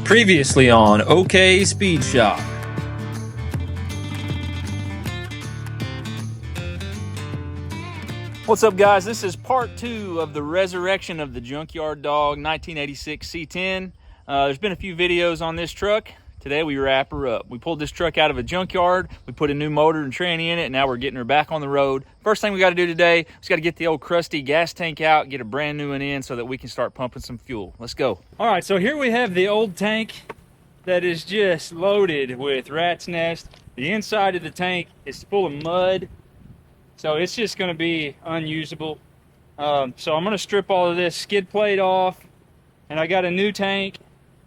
Previously on OK Speed Shop. What's up, guys? This is part 2 of the resurrection of the Junkyard Dog 1986 C10. There's been a few videos on this truck. Today we wrap her up. We pulled this truck out of a junkyard. We put a new motor and tranny in it, and now we're getting her back on the road. First thing we got to do today, we just got to get the old crusty gas tank out, get a brand new one in so that we can start pumping some fuel. Let's go. All right, so here we have the old tank that is just loaded with rat's nest. The inside of the tank is full of mud, so it's just going to be unusable. So I'm going to strip all of this skid plate off, and I got a new tank,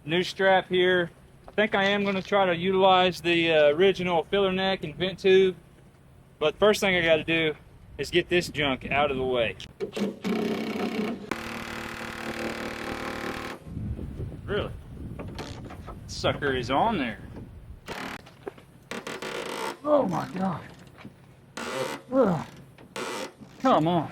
new strap here. I think I am going to try to utilize the original filler neck and vent tube, but first thing I got to do is get this junk out of the way. Really? Sucker is on there. Oh my God. Ugh. Come on.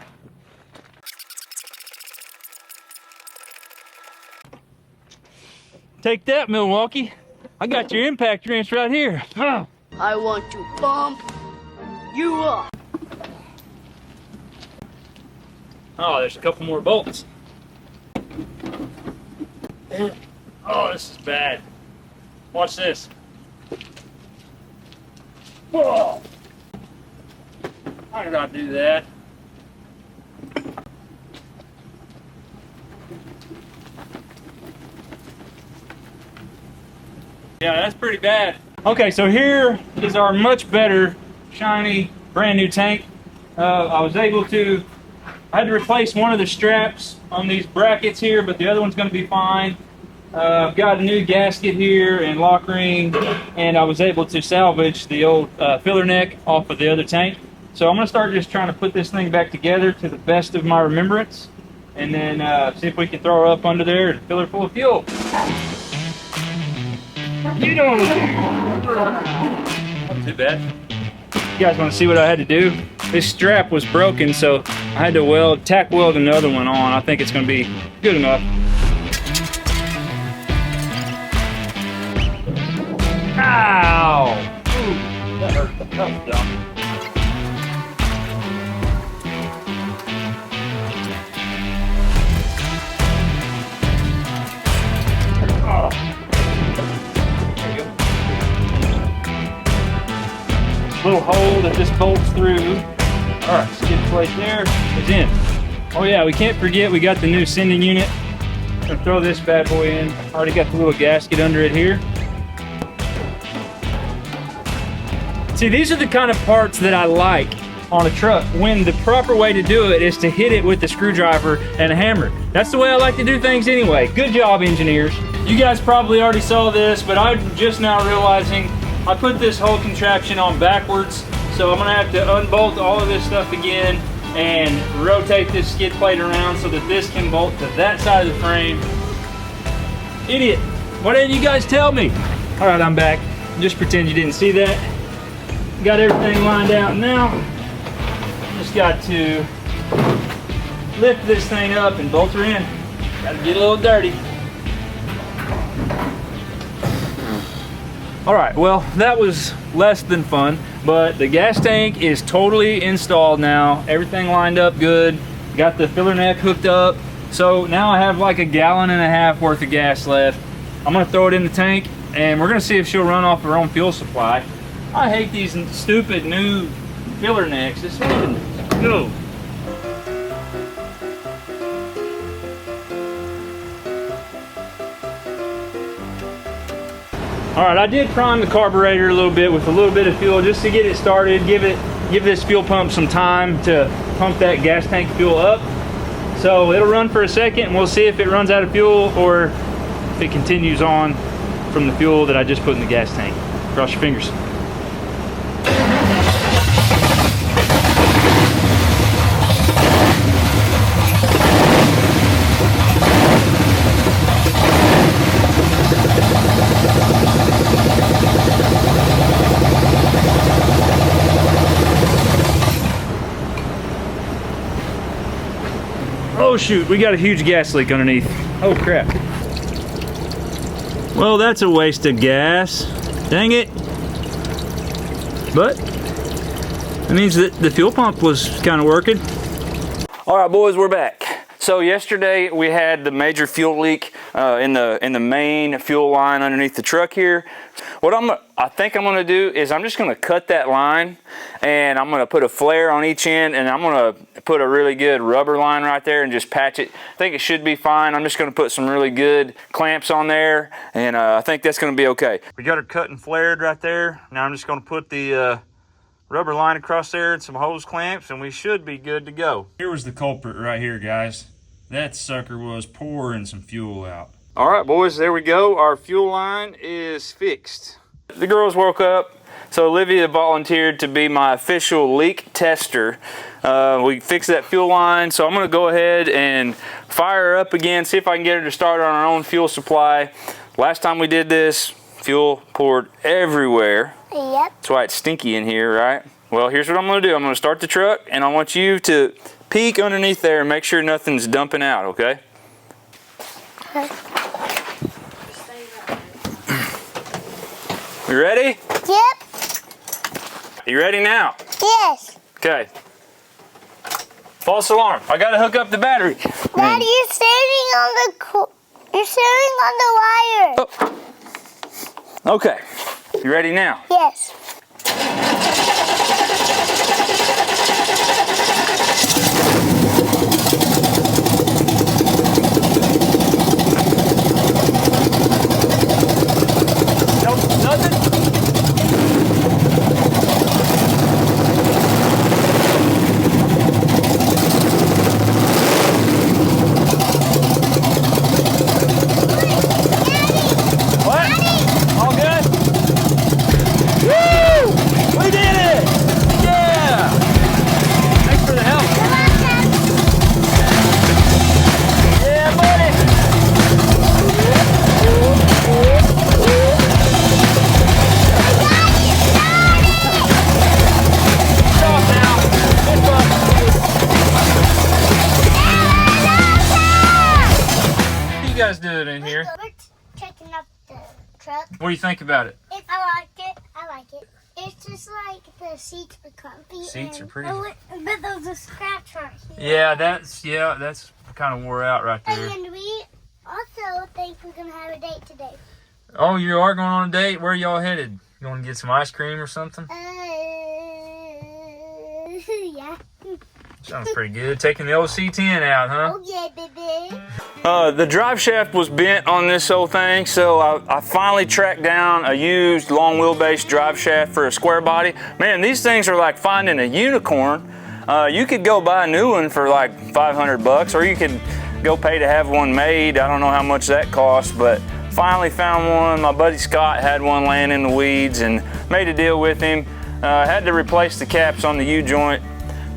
Take that, Milwaukee. I got your impact wrench right here. I want to bump you up. Oh, there's a couple more bolts. Oh, this is bad. Watch this. Whoa! How did I do that? Yeah, that's pretty bad. Okay, so here is our much better, shiny, brand new tank. I had to replace one of the straps on these brackets here, but the other one's going to be fine. I've got a new gasket here and lock ring, and I was able to salvage the old filler neck off of the other tank. So I'm going to start just trying to put this thing back together to the best of my remembrance, and then see if we can throw her up under there and fill her full of fuel. You know, not too bad. You guys want to see what I had to do? This strap was broken, so I had to tack weld another one on. I think it's going to be good enough. Ow! Ooh, that hurt. That was dumb. Little hole that this bolts through. All right, skid plate there is in. Oh yeah, we can't forget we got the new sending unit. Gonna throw this bad boy in. Already got the little gasket under it here. See, these are the kind of parts that I like on a truck, when the proper way to do it is to hit it with a screwdriver and a hammer. That's the way I like to do things anyway. Good job, engineers. You guys probably already saw this, but I'm just now realizing I put this whole contraption on backwards, so I'm gonna have to unbolt all of this stuff again and rotate this skid plate around so that this can bolt to that side of the frame. Idiot, why didn't you guys tell me? All right, I'm back. Just pretend you didn't see that. Got everything lined out now. Just got to lift this thing up and bolt her in. Gotta get a little dirty. All right, well, that was less than fun, but the gas tank is totally installed now. Everything lined up good. Got the filler neck hooked up. So now I have like 1.5 gallons worth of gas left. I'm gonna throw it in the tank, and we're gonna see if she'll run off her own fuel supply. I hate these stupid new filler necks. It's go. All right, I did prime the carburetor a little bit with a little bit of fuel just to get it started, give this fuel pump some time to pump that gas tank fuel up. So it'll run for a second, and we'll see if it runs out of fuel or if it continues on from the fuel that I just put in the gas tank. Cross your fingers. Oh shoot, we got a huge gas leak underneath. Oh crap. Well, that's a waste of gas. Dang it. But that means that the fuel pump was kind of working. All right, boys, we're back. So yesterday we had the major fuel leak in the main fuel line underneath the truck here. What I think I'm gonna do is I'm just gonna cut that line, and I'm gonna put a flare on each end, and I'm gonna put a really good rubber line right there and just patch it. I think it should be fine. I'm just gonna put some really good clamps on there, and I think that's gonna be okay. We got her cut and flared right there. Now I'm just gonna put the rubber line across there and some hose clamps, and we should be good to go. Here was the culprit right here, guys. That sucker was pouring some fuel out. All right, boys, there we go. Our fuel line is fixed. The girls woke up, so Olivia volunteered to be my official leak tester. We fixed that fuel line, so I'm gonna go ahead and fire her up again, see if I can get her to start on our own fuel supply. Last time we did this, fuel poured everywhere. Yep. That's why it's stinky in here, right? Well, here's what I'm gonna do. I'm gonna start the truck, and I want you to peek underneath there and make sure nothing's dumping out, okay? Okay. You ready? Yep. You ready now? Yes. Okay. False alarm. I gotta hook up the battery. Daddy, you're standing on the wire. Oh. Okay. You ready now? Yes. Nope, nothing? What? All good? Woo! We did it! Yeah! Thanks for the help. Yeah, buddy! Stop now. Good luck. What are you guys doing in here? We're checking up the truck. What do you think about it? I like it. I like it. It's just like the seats are comfy. Seats are pretty. But there's a scratch right here. Yeah, that's kind of wore out right there. And we also think we're gonna have a date today. Oh, you are going on a date? Where are y'all headed? You want to get some ice cream or something? Yeah. Sounds pretty good. Taking the old C10 out, huh? Oh yeah, baby. The drive shaft was bent on this whole thing, so I finally tracked down a used long wheelbase drive shaft for a Squarebody. Man, these things are like finding a unicorn. You could go buy a new one for like 500 bucks, or you could go pay to have one made. I don't know how much that costs, but finally found one. My buddy Scott had one laying in the weeds and made a deal with him. Had to replace the caps on the U-joint,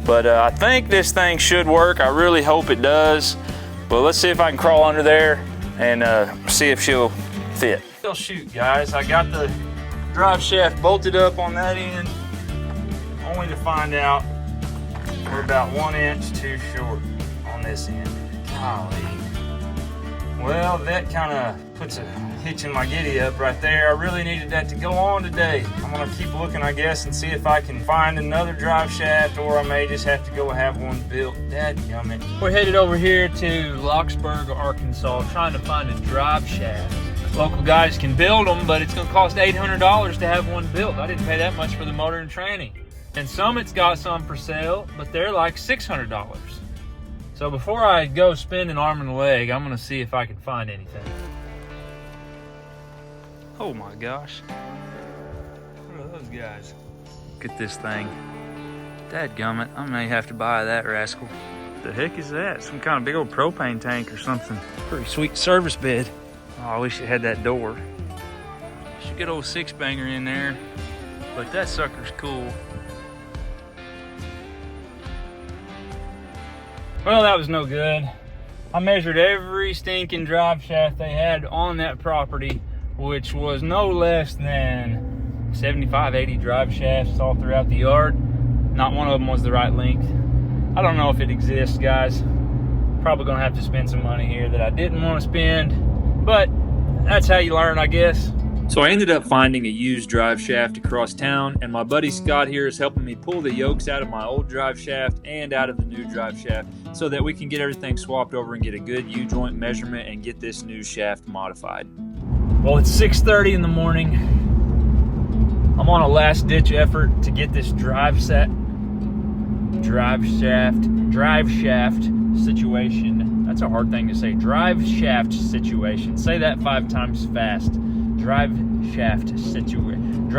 but I think this thing should work. I really hope it does. But let's see if I can crawl under there and see if she'll fit. Well, shoot, guys, I got the drive shaft bolted up on that end, only to find out we're about 1 inch too short on this end. Golly. Well, that kind of puts a hitch in my giddy up right there. I really needed that to go on today. I'm gonna keep looking, I guess, and see if I can find another drive shaft, or I may just have to go have one built. Dadgummit. We're headed over here to Locksburg, Arkansas, trying to find a drive shaft. Local guys can build them, but it's gonna cost $800 to have one built. I didn't pay that much for the motor and tranny. And Summit's got some for sale, but they're like $600. So before I go spend an arm and a leg, I'm gonna see if I can find anything. Oh my gosh. What are those guys? Look at this thing. Dadgummit, I may have to buy that rascal. The heck is that? Some kind of big old propane tank or something. Pretty sweet service bed. Oh, I wish it had that door. Should get old 6-banger in there, but that sucker's cool. Well, that was no good. I measured every stinking drive shaft they had on that property, which was no less than 75, 80 drive shafts all throughout the yard. Not one of them was the right length. I don't know if it exists, guys. Probably gonna have to spend some money here that I didn't want to spend, but that's how you learn, I guess. So I ended up finding a used drive shaft across town, and my buddy Scott here is helping me pull the yokes out of my old drive shaft and out of the new drive shaft so that we can get everything swapped over and get a good U-joint measurement and get this new shaft modified. Well, it's 6:30 in the morning. I'm on a last-ditch effort to get this drive shaft situation. That's a hard thing to say. Drive shaft situation. Say that 5 times fast. Drive shaft situation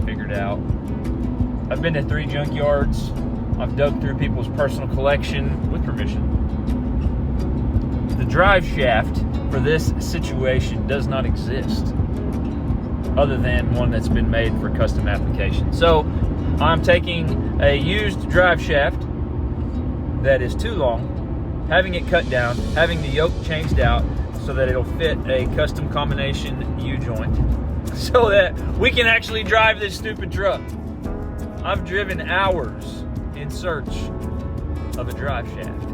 figured out. I've been to 3 junkyards. I've dug through people's personal collection with permission. The drive shaft for this situation does not exist other than one that's been made for custom application. So I'm taking a used drive shaft that is too long, having it cut down, having the yoke changed out so that it'll fit a custom combination U-joint so that we can actually drive this stupid truck. I've driven hours in search of a drive shaft.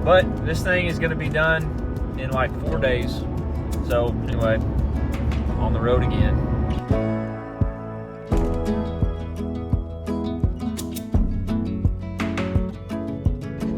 But this thing is gonna be done in like 4 days. So anyway, on the road again.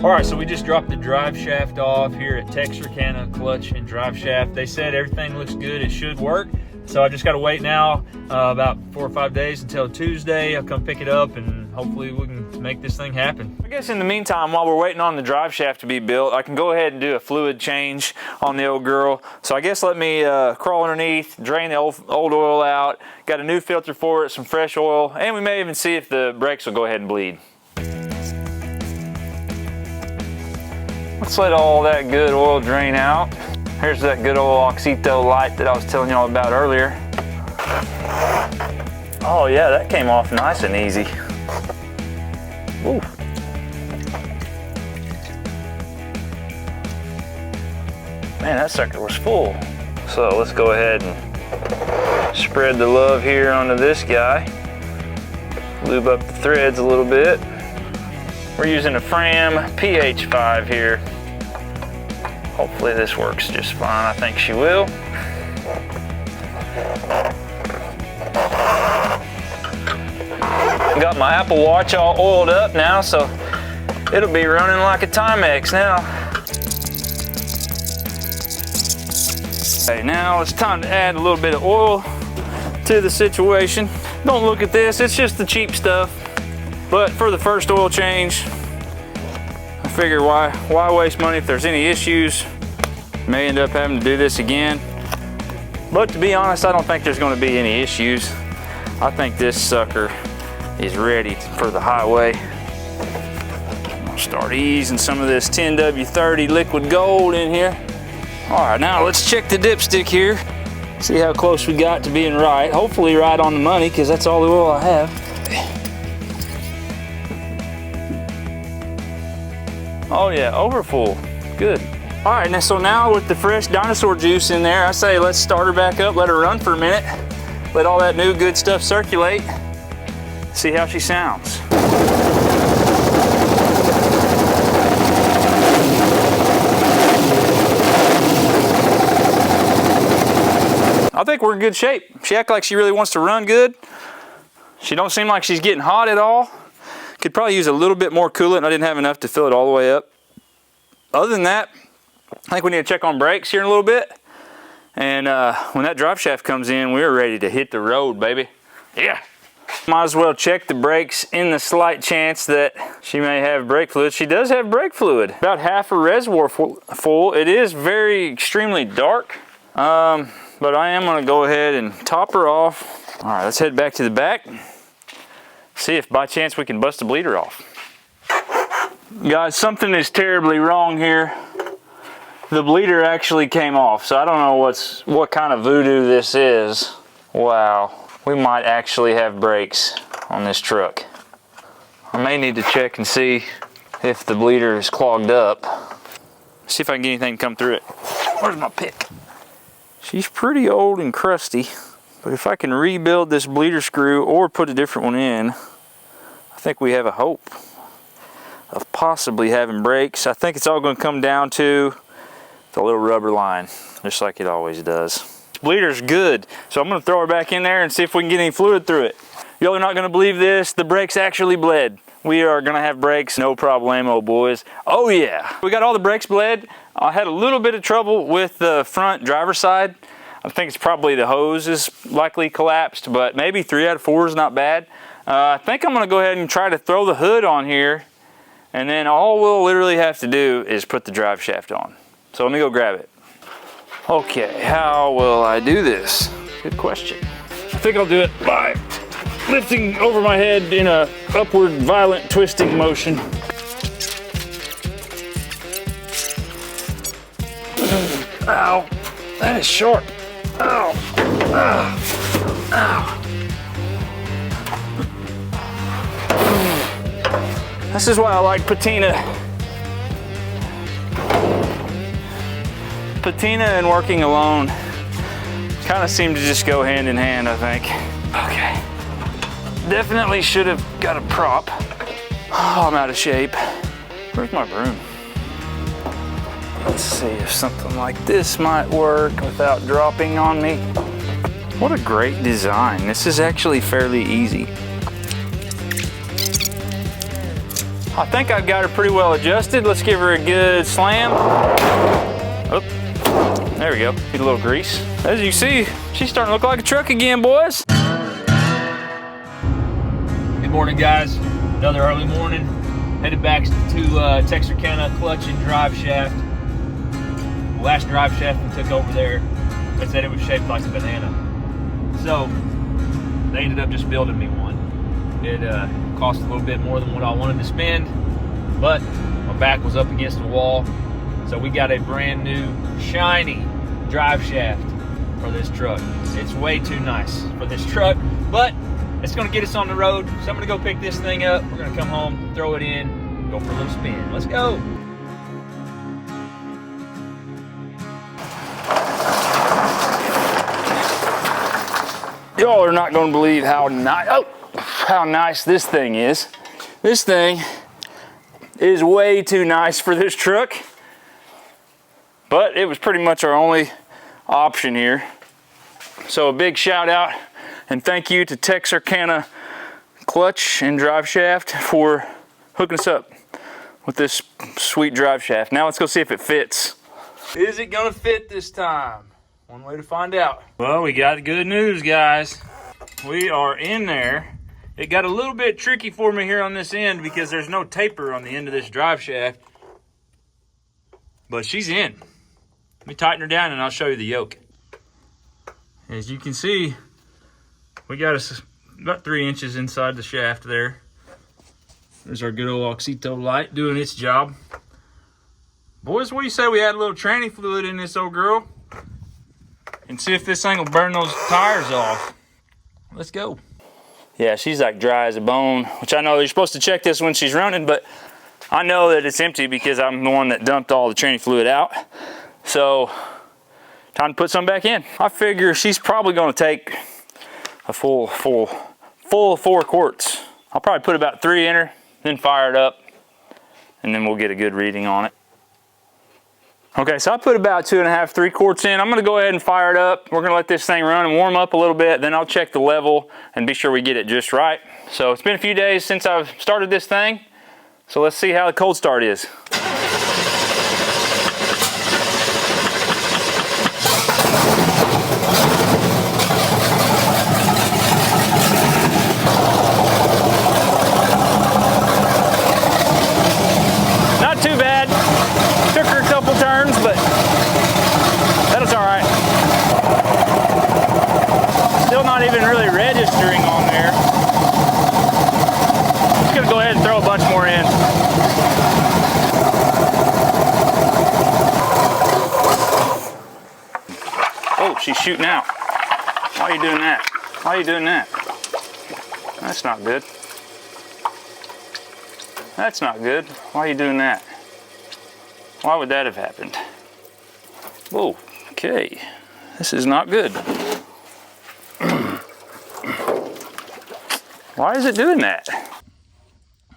All right, so we just dropped the drive shaft off here at Texarkana Clutch and Drive Shaft. They said everything looks good, it should work. So I just gotta wait now about 4 or 5 days until Tuesday. I'll come pick it up and hopefully we can make this thing happen. I guess in the meantime, while we're waiting on the drive shaft to be built, I can go ahead and do a fluid change on the old girl. So I guess let me crawl underneath, drain the old oil out, got a new filter for it, some fresh oil, and we may even see if the brakes will go ahead and bleed. Let's let all that good oil drain out. Here's that good old AUXITO light that I was telling y'all about earlier. Oh yeah, that came off nice and easy. Ooh. Man, that sucker was full. So let's go ahead and spread the love here onto this guy. Lube up the threads a little bit. We're using a Fram PH5 here. Hopefully this works just fine. I think she will. Got my Apple Watch all oiled up now, so it'll be running like a Timex now. Okay, now it's time to add a little bit of oil to the situation. Don't look at this, it's just the cheap stuff. But for the first oil change, I figure why waste money if there's any issues. May end up having to do this again. But to be honest, I don't think there's going to be any issues. I think this sucker is ready for the highway. I'll start easing some of this 10W30 liquid gold in here. All right, now let's check the dipstick here. See how close we got to being right. Hopefully right on the money, because that's all the oil I have. Oh yeah, over full, good. All right, now, so now with the fresh dinosaur juice in there, I say let's start her back up, let her run for a minute, let all that new good stuff circulate, see how she sounds. I think we're in good shape. She acts like she really wants to run good. She don't seem like she's getting hot at all. Could probably use a little bit more coolant. I didn't have enough to fill it all the way up. Other than that, I think we need to check on brakes here in a little bit. And when that drive shaft comes in, we're ready to hit the road, baby. Yeah. Might as well check the brakes in the slight chance that she may have brake fluid. She does have brake fluid. About half a reservoir full. It is very extremely dark. But I am gonna go ahead and top her off. All right, let's head back to the back. See if by chance we can bust the bleeder off. Guys, something is terribly wrong here. The bleeder actually came off, so I don't know what kind of voodoo this is. Wow, we might actually have brakes on this truck. I may need to check and see if the bleeder is clogged up. See if I can get anything to come through it. Where's my pick? She's pretty old and crusty, but if I can rebuild this bleeder screw or put a different one in, I think we have a hope. of possibly having brakes. I think it's all going to come down to the little rubber line, just like it always does. Bleeder's good, so I'm going to throw her back in there and see if we can get any fluid through it. Y'all are not going to believe this, the brakes actually bled. We are going to have brakes, no problemo, boys. Oh yeah, we got all the brakes bled. I had a little bit of trouble with the front driver's side. I think it's probably the hose is likely collapsed, but maybe 3 out of 4 is not bad. I think I'm going to go ahead and try to throw the hood on here, and then all we'll literally have to do is put the drive shaft on. So let me go grab it. Okay, how will I do this? Good question. I think I'll do it by lifting over my head in a upward violent twisting motion. Ow, that is sharp. Ow, ow, ow. This is why I like patina. Patina and working alone kind of seem to just go hand in hand, I think. Okay. Definitely should have got a prop. Oh, I'm out of shape. Where's my broom? Let's see if something like this might work without dropping on me. What a great design. This is actually fairly easy. I think I've got her pretty well adjusted. Let's give her a good slam. Oh, there we go. Need a little grease. As you see, she's starting to look like a truck again, boys. Good morning, guys. Another early morning. Headed back to Texarkana clutch and drive shaft. The last drive shaft we took over there, they said it was shaped like a banana. So they ended up just building me one. It cost a little bit more than what I wanted to spend, but my back was up against the wall. So we got a brand new, shiny drive shaft for this truck. It's way too nice for this truck, but it's gonna get us on the road. So I'm gonna go pick this thing up. We're gonna come home, throw it in, go for a little spin. Let's go. Y'all are not gonna believe how nice this thing is. This thing is way too nice for this truck, but it was pretty much our only option here. So a big shout out and thank you to Texarkana Clutch and Drive Shaft for hooking us up with this sweet drive shaft. Now let's go see if it fits. Is it gonna fit this time? One way to find out. Well, we got good news, guys. We are in there. It got a little bit tricky for me here on this end because there's no taper on the end of this drive shaft, but she's in. Let me tighten her down and I'll show you the yoke. As you can see, we got us about 3 inches inside the shaft there. There's our good old AUXITO light doing its job. Boys, what do you say we add a little tranny fluid in this old girl and see if this thing will burn those tires off? Let's go. Yeah, she's like dry as a bone, which I know you're supposed to check this when she's running, but I know that it's empty because I'm the one that dumped all the tranny fluid out. So, time to put some back in. I figure she's probably gonna take a full 4 quarts. I'll probably put about 3 in her, then fire it up, and then we'll get a good reading on it. Okay, so I put about 2.5, 3 quarts in. I'm gonna go ahead and fire it up. We're gonna let this thing run and warm up a little bit, then I'll check the level and be sure we get it just right. So it's been a few days since I've started this thing, so let's see how the cold start is. Not too bad. Took her a couple turns, but that was all right. Still not even really registering on there. Just gonna go ahead and throw a bunch more in. Oh, she's shooting out. Why are you doing that? Why are you doing that? That's not good. That's not good. Why are you doing that? Why would that have happened? Whoa, okay. This is not good. Why is it doing that?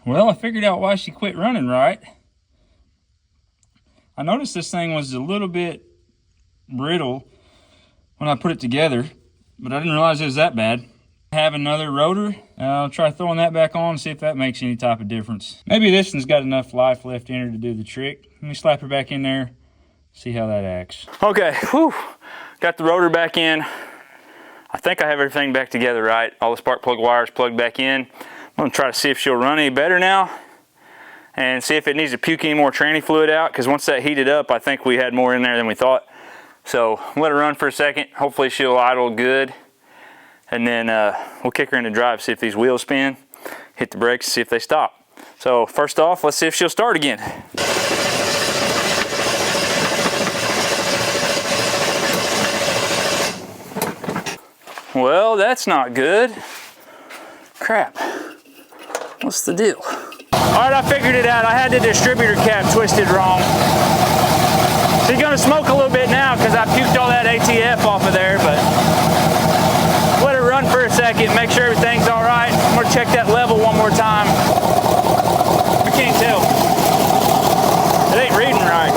Well, I figured out why she quit running right. I noticed this thing was a little bit brittle when I put it together, but I didn't realize it was that bad. I have another rotor. I'll try throwing that back on and see if that makes any type of difference. Maybe this one's got enough life left in her to do the trick. Let me slap her back in there, see how that acts. Okay, whew. Got the rotor back in. I think I have everything back together right. All the spark plug wires plugged back in. I'm gonna try to see if she'll run any better now and see if it needs to puke any more tranny fluid out, because once that heated up, I think we had more in there than we thought. So let her run for a second. Hopefully she'll idle good. And then we'll kick her into drive, see if these wheels spin, hit the brakes, see if they stop. So first off, let's see if she'll start again. Well, that's not good. Crap. What's the deal? All right, I figured it out. I had the distributor cap twisted wrong. She's gonna smoke a little bit now because I puked all that ATF off of there, but let her run for a second, make sure everything's all right. I'm gonna check that level one more time. I can't tell. It ain't reading right.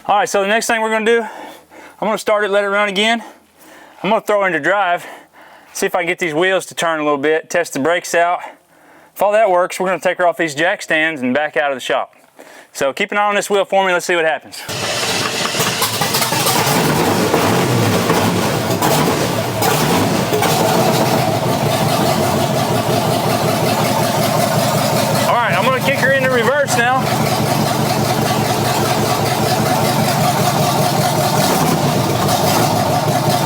All right, so the next thing we're gonna do, I'm gonna start it, let it run again. I'm gonna throw her into drive, see if I can get these wheels to turn a little bit, test the brakes out. If all that works, we're gonna take her off these jack stands and back out of the shop. So keep an eye on this wheel for me, let's see what happens. All right, I'm gonna kick her into reverse now.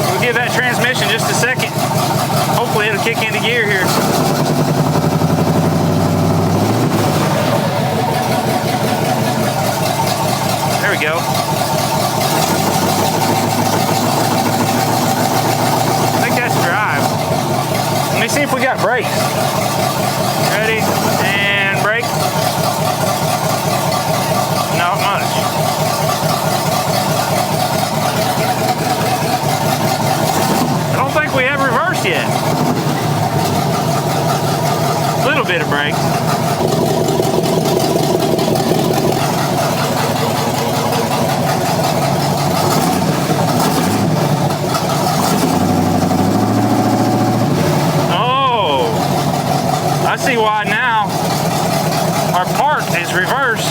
We'll give that transmission just a second. Hopefully it'll kick into gear here. There we go. I think that's drive. Let me see if we got brakes. Ready, and brake. Not much. I don't think we have reverse yet. A little bit of brake. I see why now. Our park is reversed.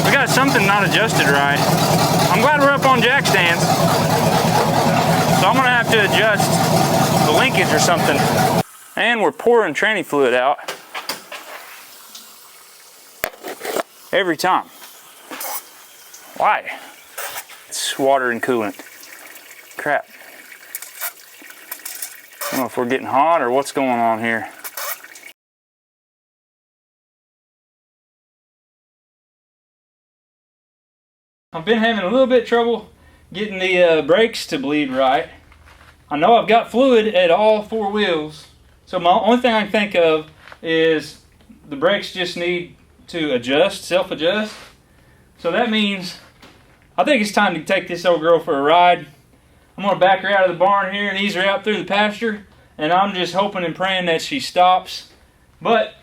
We got something not adjusted right. I'm glad we're up on jack stands. So I'm gonna have to adjust the linkage or something. And we're pouring tranny fluid out every time. Why? It's water and coolant. Crap. I don't know if we're getting hot or what's going on here. I've been having a little bit of trouble getting the brakes to bleed right. I know I've got fluid at all four wheels, so my only thing I can think of is the brakes just need to adjust, self-adjust. So that means I think it's time to take this old girl for a ride. I'm going to back her out of the barn here and ease her out through the pasture, and I'm just hoping and praying that she stops. But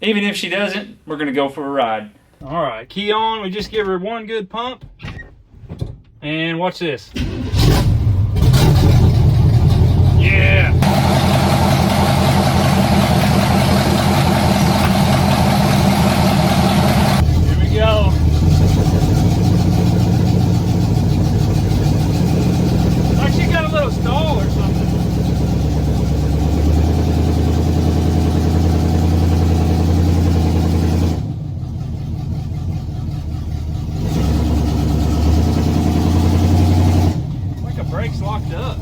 even if she doesn't, we're going to go for a ride. All right, key on. We just give her one good pump. And watch this. Yeah. Here we go. Like she got a little stall or something. Locked up.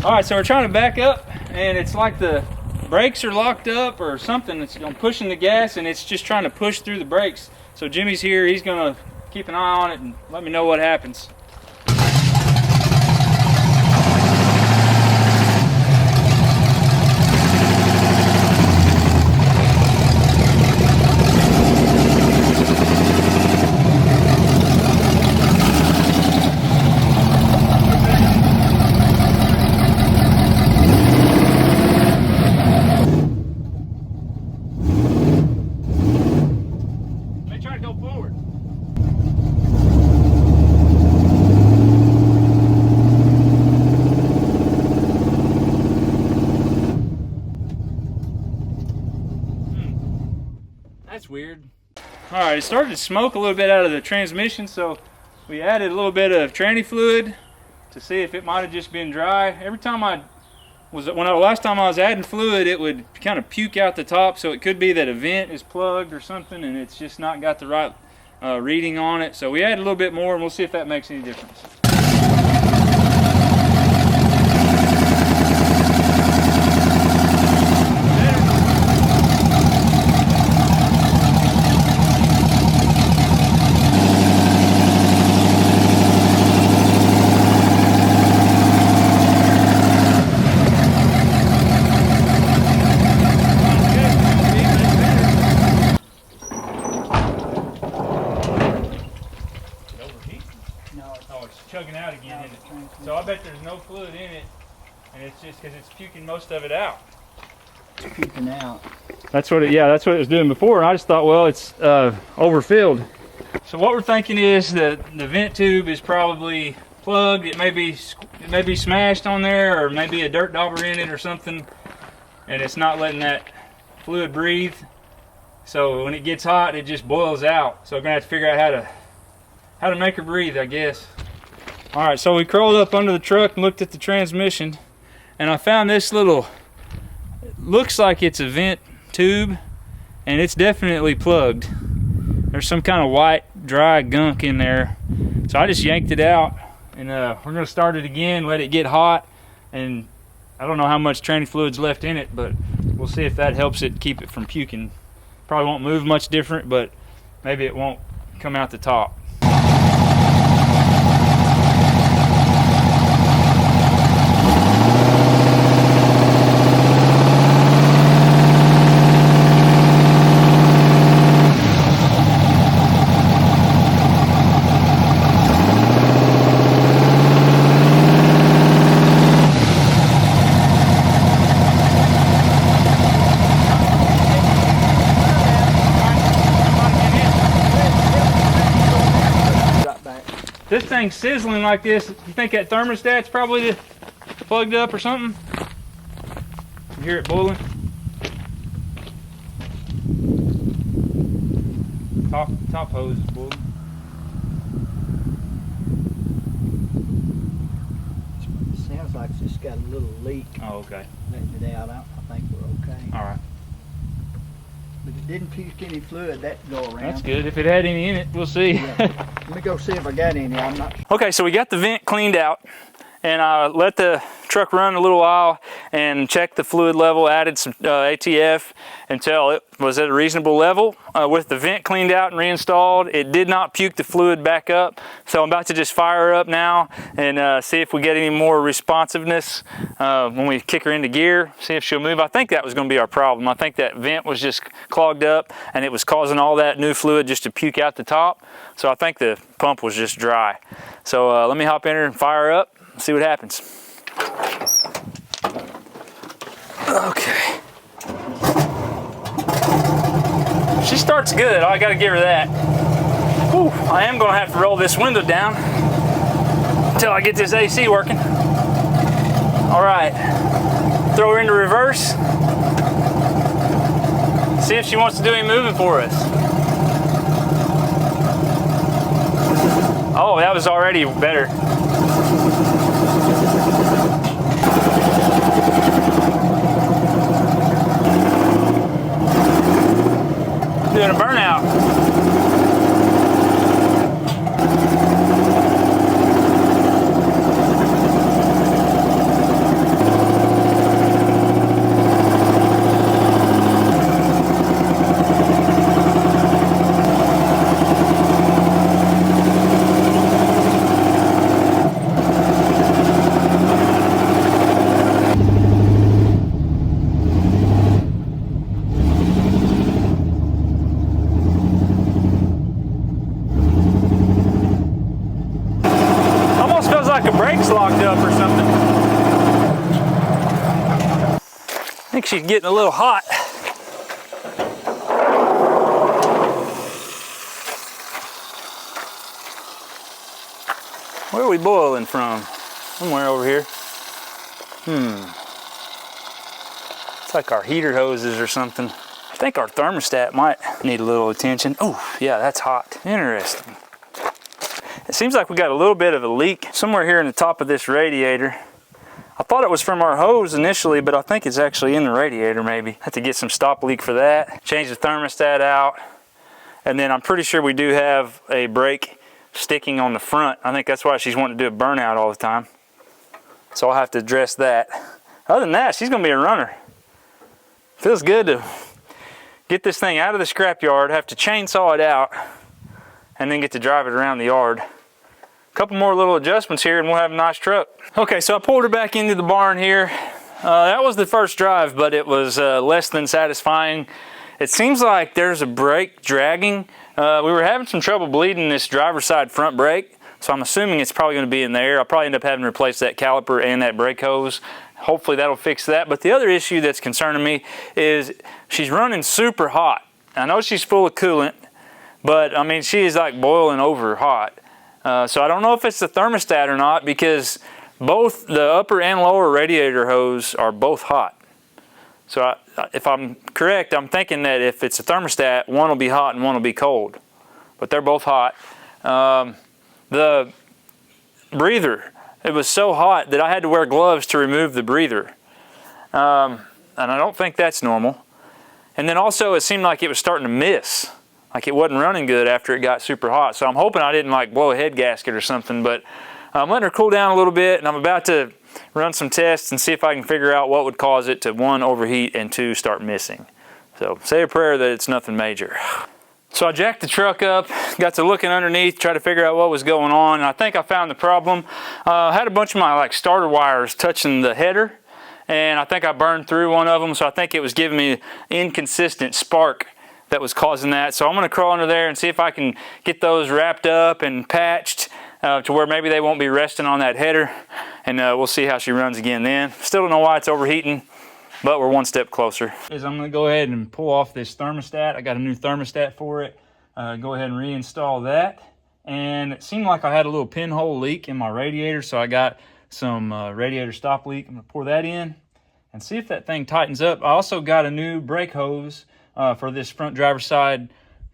All right, so we're trying to back up, and it's like the brakes are locked up or something. I'm pushing the gas, and it's just trying to push through the brakes. So Jimmy's here. He's gonna keep an eye on it and let me know what happens. try to go forward. That's weird. All right, it started to smoke a little bit out of the transmission, so we added a little bit of tranny fluid to see if it might have just been dry. Every time last time I was adding fluid, it would kind of puke out the top, so it could be that a vent is plugged or something and it's just not got the right reading on it. So we added a little bit more and we'll see if that makes any difference. Chugging out again, isn't it? So I bet there's no fluid in it, and it's just because it's puking most of it out. It's puking out. That's what it was doing before, and I just thought, well, it's overfilled. So what we're thinking is that the vent tube is probably plugged. It may be smashed on there, or maybe a dirt dauber in it or something, and it's not letting that fluid breathe. So when it gets hot, it just boils out. So we're gonna have to figure out how to make her breathe, I guess. All right, so we crawled up under the truck and looked at the transmission, and I found this little, looks like it's a vent tube, and it's definitely plugged. There's some kind of white, dry gunk in there. So I just yanked it out, and we're gonna start it again, let it get hot, and I don't know how much tranny fluid's left in it, but we'll see if that helps it keep it from puking. Probably won't move much different, but maybe it won't come out the top. This thing's sizzling like this. You think that thermostat's probably plugged up or something? You hear it boiling? Top hose is boiling. It sounds like it's just got a little leak. Oh, okay. Letting it out. I think we're okay. All right. But it didn't puke any fluid that go around. That's good. If it had any in it, we'll see. Yeah. Let me go see if I got any. I'm not sure. Okay, so we got the vent cleaned out, and I let the truck run a little while and checked the fluid level, added some ATF until it was at a reasonable level. With the vent cleaned out and reinstalled, it did not puke the fluid back up. So I'm about to just fire her up now and see if we get any more responsiveness when we kick her into gear, see if she'll move. I think that was going to be our problem. I think that vent was just clogged up and it was causing all that new fluid just to puke out the top. So I think the pump was just dry. So let me hop in her and fire her up and see what happens. Okay. She starts good. I gotta give her that. Whew, I am gonna have to roll this window down until I get this AC working. All right. Throw her into reverse. See if she wants to do any moving for us. Oh, that was already better. Doing a burnout. Like a brake's locked up or something. I think she's getting a little hot. Where are we boiling from? Somewhere over here. It's like our heater hoses or something. I think our thermostat might need a little attention. Oh, yeah, that's hot. Interesting. It seems like we got a little bit of a leak somewhere here in the top of this radiator. I thought it was from our hose initially, but I think it's actually in the radiator maybe. Have to get some stop leak for that. Change the thermostat out. And then I'm pretty sure we do have a brake sticking on the front. I think that's why she's wanting to do a burnout all the time. So I'll have to address that. Other than that, she's gonna be a runner. Feels good to get this thing out of the scrapyard, have to chainsaw it out, and then get to drive it around the yard. A couple more little adjustments here and we'll have a nice truck. Okay, so I pulled her back into the barn here. That was the first drive, but it was less than satisfying. It seems like there's a brake dragging. We were having some trouble bleeding this driver's side front brake, so I'm assuming it's probably going to be in there. I'll probably end up having to replace that caliper and that brake hose. Hopefully that'll fix that. But the other issue that's concerning me is she's running super hot. I know she's full of coolant, but I mean, she is like boiling over hot. So I don't know if it's the thermostat or not, because both the upper and lower radiator hose are both hot. So if I'm correct, I'm thinking that if it's a thermostat, one will be hot and one will be cold. But they're both hot. The breather, it was so hot that I had to wear gloves to remove the breather. And I don't think that's normal. And then also it seemed like it was starting to miss. Like it wasn't running good after it got super hot. So I'm hoping I didn't like blow a head gasket or something, but I'm letting her cool down a little bit, and I'm about to run some tests and see if I can figure out what would cause it to, 1, overheat, and 2, start missing. So say a prayer that it's nothing major. So I jacked the truck up, got to looking underneath, try to figure out what was going on, and I think I found the problem. I had a bunch of my starter wires touching the header, and I think I burned through one of them, so I think it was giving me inconsistent spark that was causing that. So I'm going to crawl under there and see if I can get those wrapped up and patched to where maybe they won't be resting on that header, and we'll see how she runs again then. Still don't know why it's overheating, but we're one step closer. I'm going to go ahead and pull off this thermostat. I got a new thermostat for it. Go ahead and reinstall that. And it seemed like I had a little pinhole leak in my radiator, so I got some radiator stop leak. I'm going to pour that in and see if that thing tightens up. I also got a new brake hose for this front driver's side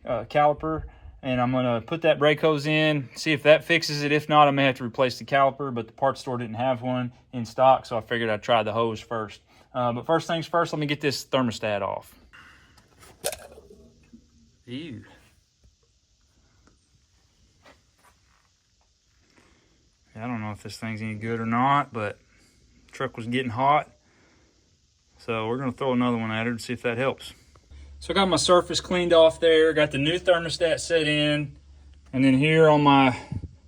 caliper, and I'm going to put that brake hose in, see if that fixes it. If not, I may have to replace the caliper, but the parts store didn't have one in stock, so I figured I'd try the hose first. But first things first, let me get this thermostat off. Ew. I don't know if this thing's any good or not, but the truck was getting hot, so we're going to throw another one at her to see if that helps. So I got my surface cleaned off there, got the new thermostat set in, and then here on my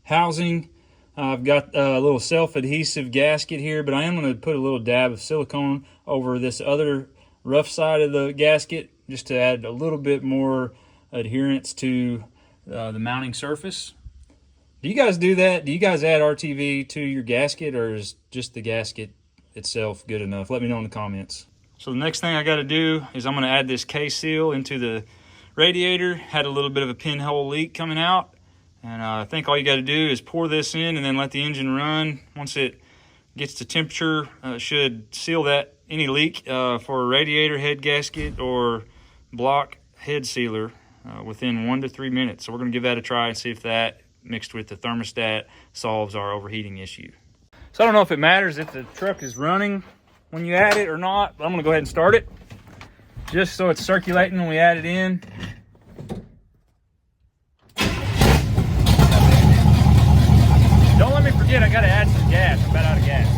housing, I've got a little self-adhesive gasket here, but I am going to put a little dab of silicone over this other rough side of the gasket just to add a little bit more adherence to the mounting surface. Do you guys do that? Do you guys add RTV to your gasket, or is just the gasket itself good enough? Let me know in the comments. So the next thing I got to do is I'm going to add this K-seal into the radiator. Had a little bit of a pinhole leak coming out, and I think all you got to do is pour this in and then let the engine run. Once it gets to temperature, it should seal that any leak for a radiator head gasket or block head sealer within 1 to 3 minutes. So we're going to give that a try and see if that, mixed with the thermostat, solves our overheating issue. So I don't know if it matters if the truck is running when you add it or not, but I'm gonna go ahead and start it just so it's circulating when we add it in. Don't let me forget, I gotta add some gas. I'm about out of gas.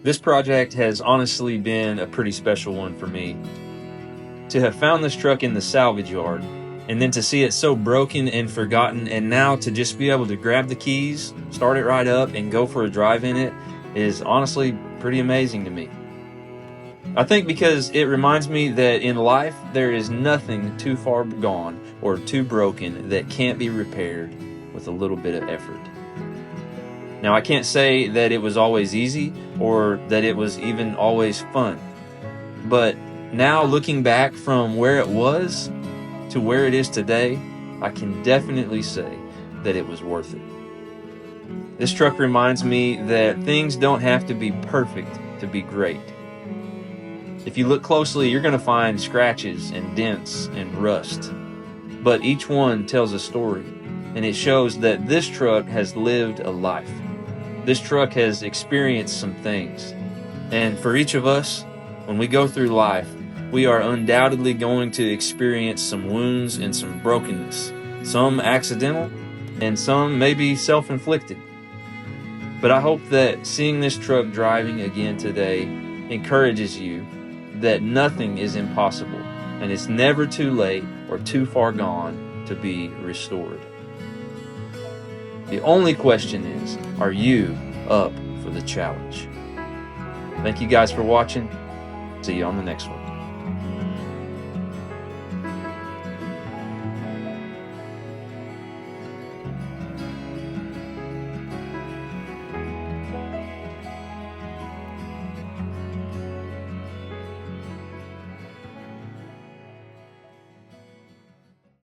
This project has honestly been a pretty special one for me. To have found this truck in the salvage yard And then to see it so broken and forgotten, and now to just be able to grab the keys, start it right up, and go for a drive in it is honestly pretty amazing to me. I think because it reminds me that in life there is nothing too far gone or too broken that can't be repaired with a little bit of effort. Now, I can't say that it was always easy or that it was even always fun, but now looking back from where it was to where it is today, I can definitely say that it was worth it. This truck reminds me that things don't have to be perfect to be great. If you look closely, you're going to find scratches and dents and rust, but each one tells a story, and it shows that this truck has lived a life. This truck has experienced some things, and for each of us, when we go through life, we are undoubtedly going to experience some wounds and some brokenness, some accidental and some maybe self-inflicted. But I hope that seeing this truck driving again today encourages you that nothing is impossible and it's never too late or too far gone to be restored. The only question is, are you up for the challenge? Thank you guys for watching. See you on the next one.